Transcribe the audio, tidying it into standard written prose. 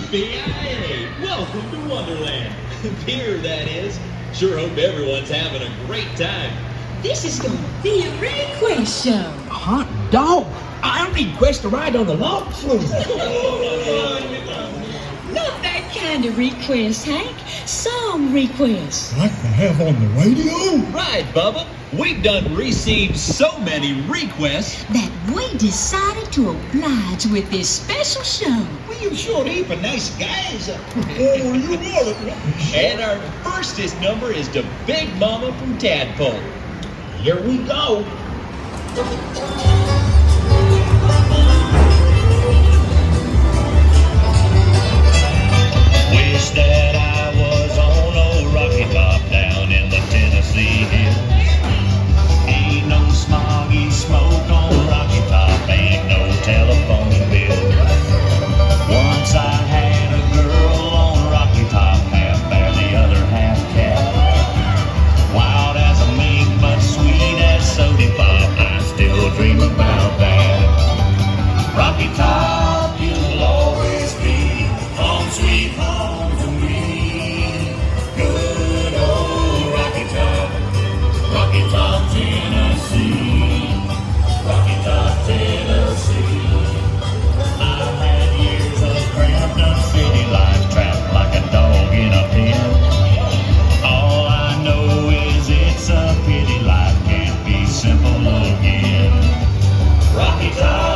WSBIA. Welcome to Wonderland. Beer, that is. Sure hope everyone's having a great time. This is gonna be a request show. Hot dog! I request a ride on the log flume. Not that kind of request, Hank. Song request. Like they have on the radio? Right, Bubba. We've done received so many requests That we decided to oblige with this special show. Well, you sure heap of nice guys. Oh, you know it. and our firstest number is to Big Mama from Tadpole. Here we go. Wish that I was on old Rocky Top down in the Tennessee hills. Ain't no smoggy smoke on Rocky Top, ain't no telephone bill. Once I had a girl on Rocky Top, half bear, the other half cat. Wild as a mink, but sweet as soda pop, I still dream about that. Rocky Top, you'll always be home sweet home to me. Good old Rocky Top, Rocky Top, Tennessee. Rocky Top, Tennessee. I've had years of cramped up city life, trapped like a dog in a pen. All I know is it's a pity life can't be simple again. Rocky Top.